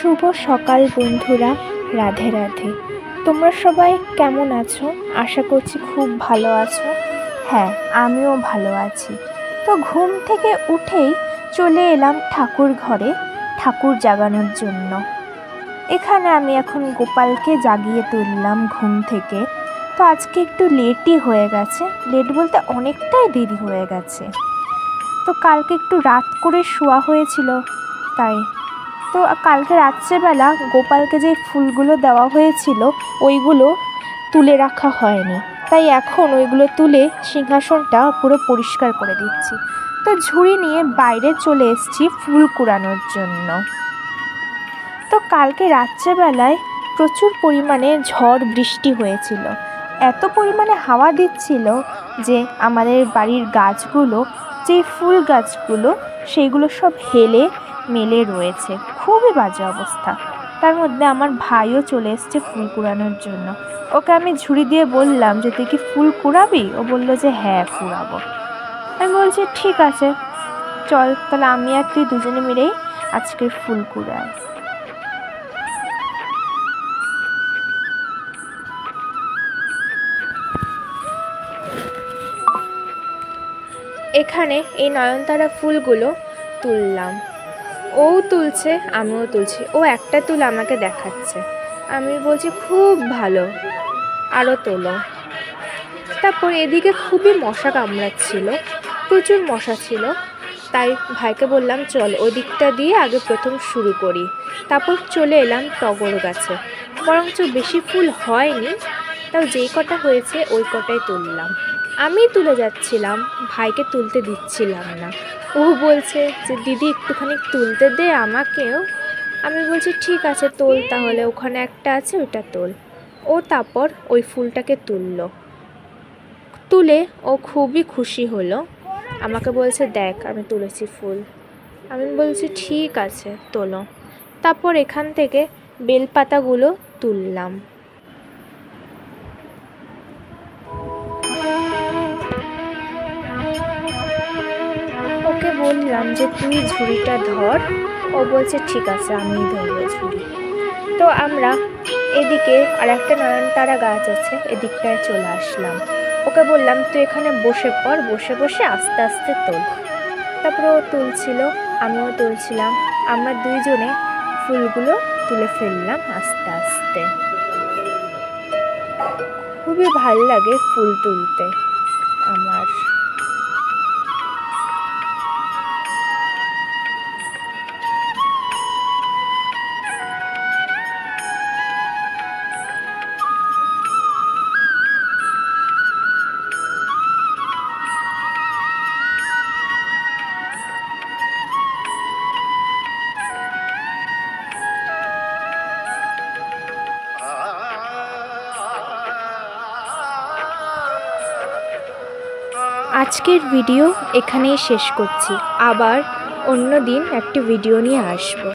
শুভ সকাল বন্ধুরা, রাধে রাধে। তোমরা সবাই কেমন আছো? আশা করছি খুব ভালো আছো। হ্যাঁ, আমিও ভালো আছি। তো ঘুম থেকে উঠেই চলে এলাম ঠাকুর ঘরে ঠাকুর জাগানোর জন্য। এখানে আমি এখন গোপালকে জাগিয়ে তুললাম ঘুম থেকে। তো আজকে একটু লেটই হয়ে গেছে, লেট বলতে অনেকটাই দেরি হয়ে গেছে। তো কালকে একটু রাত করে শোয়া হয়েছিল, তাই তো কালকে রাত্রেবেলা গোপালকে যে ফুলগুলো দেওয়া হয়েছিল ওইগুলো তুলে রাখা হয়নি, তাই এখন ওইগুলো তুলে সিংহাসনটা পুরো পরিষ্কার করে দিচ্ছি। তো ঝুড়ি নিয়ে বাইরে চলে এসেছি ফুল কুড়ানোর জন্য। তো কালকে রাত্রেবেলায় প্রচুর পরিমাণে ঝড় বৃষ্টি হয়েছিল, এত পরিমাণে হাওয়া দিচ্ছিল যে আমাদের বাড়ির গাছগুলো, যেই ফুল গাছগুলো সেইগুলো সব হেলে মেলে রয়েছে, খুবই বাজে অবস্থা। তার মধ্যে আমার ভাইও চলে এসছে ফুল কুড়ানোর জন্য। ওকে আমি ঝুড়ি দিয়ে বললাম যে তুই কি ফুল কুড়াবি? ও বললো যে হ্যাঁ কুড়াবো। আমি বলছি ঠিক আছে চল, তাহলে আমি আর তুই দুজনে মিলেই আজকের ফুল কুড়াই। এখানে এই নয়নতারা ফুলগুলো তুললাম, ও তুলছে আমিও তুলছি। ও একটা তুল আমাকে দেখাচ্ছে, আমি বলছি খুব ভালো, আরও তোলো। তারপর এদিকে খুবই মশা কামড়াচ্ছিল, প্রচুর মশা ছিল, তাই ভাইকে বললাম চল ওই দিকটা দিয়ে আগে প্রথম শুরু করি। তারপর চলে এলাম টগর গাছে, বরঞ্চ বেশি ফুল হয়নি, তাও যেই কটা হয়েছে ওই কটাই তুললাম। আমি তুলে যাচ্ছিলাম, ভাইকে তুলতে দিচ্ছিলাম না। ও বলছে যে দিদি একটুখানি তুলতে দে আমাকেও। আমি বলছি ঠিক আছে তোল, তাহলে ওখানে একটা আছে ওইটা তোল। ও তারপর ওই ফুলটাকে তুললো, তুলে ও খুবই খুশি হলো, আমাকে বলছে দেখ আমি তুলেছি ফুল। আমি বলছি ঠিক আছে তোলো। তারপর এখান থেকে বেলপাতাগুলো তুললাম। ওকে বললাম যে তুই ঝুড়িটা ধর, ও বলছে ঠিক আছে আমিই ধরবো ঝুড়ি। তো আমরা এদিকে আর একটা নয়নতারা গাছ আছে, এদিকটায় চলে আসলাম। ওকে বললাম তুই এখানে বসে পড়, বসে বসে আস্তে আস্তে তোল। তারপরে ও তুলছিল, আমিও তুলছিলাম, আমরা দুইজনে ফুলগুলো তুলে ফেললাম আস্তে আস্তে। খুবই ভাল লাগে ফুল তুলতে আমার। আজকের ভিডিও এখানেই শেষ করছি, আবার অন্য দিন একটি ভিডিও নিয়ে আসবো।